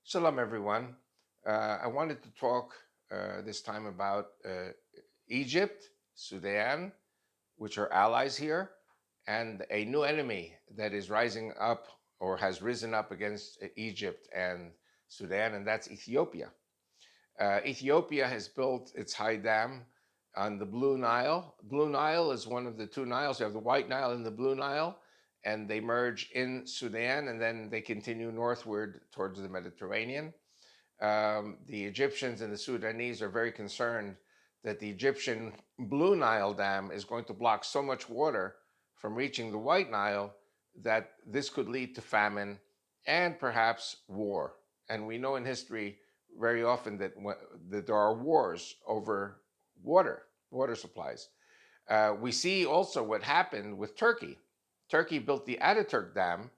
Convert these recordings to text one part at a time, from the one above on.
Shalom, everyone. I wanted to talk this time about Egypt, Sudan, which are allies here, and a new enemy that is rising up or has risen up against Egypt and Sudan, and that's Ethiopia. Ethiopia has built its high dam on the Blue Nile. Blue Nile is one of the two Niles. You have the White Nile and the Blue Nile, and they merge in Sudan, and then they continue northward towards the Mediterranean. The Egyptians and the Sudanese are very concerned that the Egyptian Blue Nile Dam is going to block so much water from reaching the White Nile that this could lead to famine and perhaps war. And we know in history very often that there are wars over water supplies. We see also what happened with Turkey. Turkey built the Ataturk Dam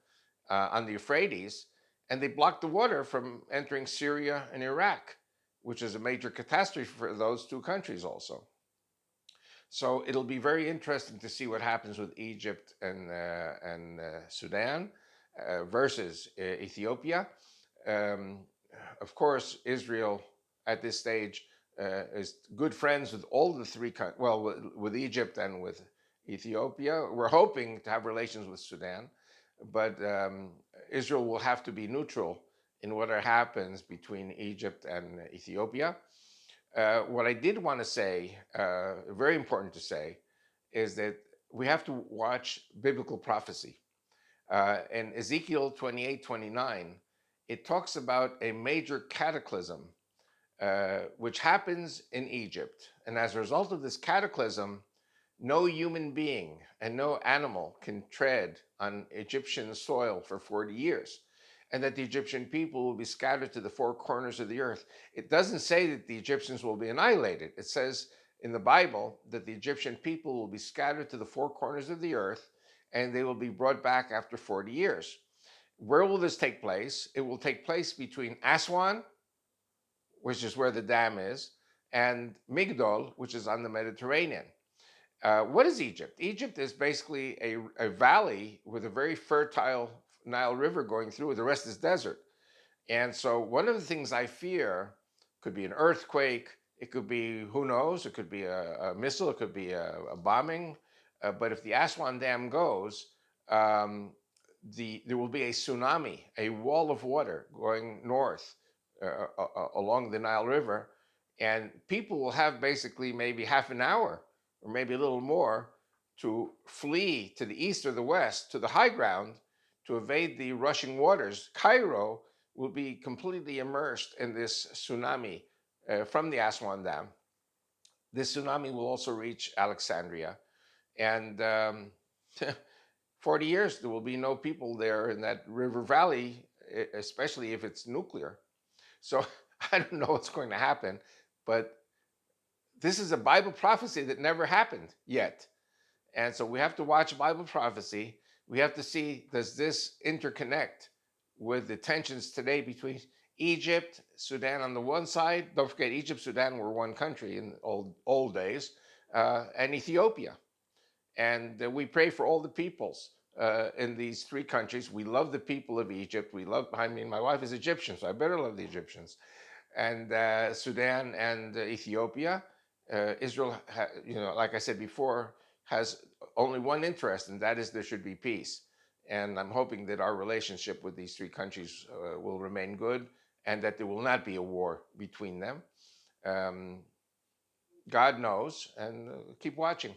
on the Euphrates, and they blocked the water from entering Syria and Iraq, which is a major catastrophe for those two countries also. So it'll be very interesting to see what happens with Egypt and Sudan versus Ethiopia. Um, of course, Israel at this stage is good friends with all the three countries, well, with Egypt and with Ethiopia. We're hoping to have relations with Sudan, but Israel will have to be neutral in whatever happens between Egypt and Ethiopia. What I did want to say, very important to say, is that we have to watch biblical prophecy. In Ezekiel 28:29, it talks about a major cataclysm which happens in Egypt. And as a result of this cataclysm, no human being and no animal can tread on Egyptian soil for 40 years, and that the Egyptian people will be scattered to the four corners of the earth. It doesn't say that the Egyptians will be annihilated. It says in the Bible that the Egyptian people will be scattered to the four corners of the earth and they will be brought back after 40 years. Where will this take place? It will take place between Aswan, which is where the dam is, and Migdol, which is on the Mediterranean. What is Egypt? Egypt is basically a valley with a very fertile Nile River going through. The rest is desert. And so, one of the things I fear could be an earthquake. It could be, who knows? It could be a missile. It could be a bombing. But if the Aswan Dam goes, there will be a tsunami, a wall of water going north along the Nile River. And people will have basically maybe half an hour or maybe a little more to flee to the east or the west to the high ground to evade the rushing waters. Cairo will be completely immersed in this tsunami from the Aswan Dam. This tsunami will also reach Alexandria. And 40 years, there will be no people there in that river valley, especially if it's nuclear. So I don't know what's going to happen, but this is a Bible prophecy that never happened yet. And so we have to watch Bible prophecy. We have to see, does this interconnect with the tensions today between Egypt, Sudan on the one side? Don't forget, Egypt, Sudan were one country in old days, and Ethiopia. And we pray for all the peoples in these three countries. We love the people of Egypt. I mean, my wife is Egyptian, so I better love the Egyptians. And Sudan and Ethiopia. Israel, like I said before, has only one interest, and that is there should be peace. And I'm hoping that our relationship with these three countries will remain good and that there will not be a war between them. God knows, and keep watching.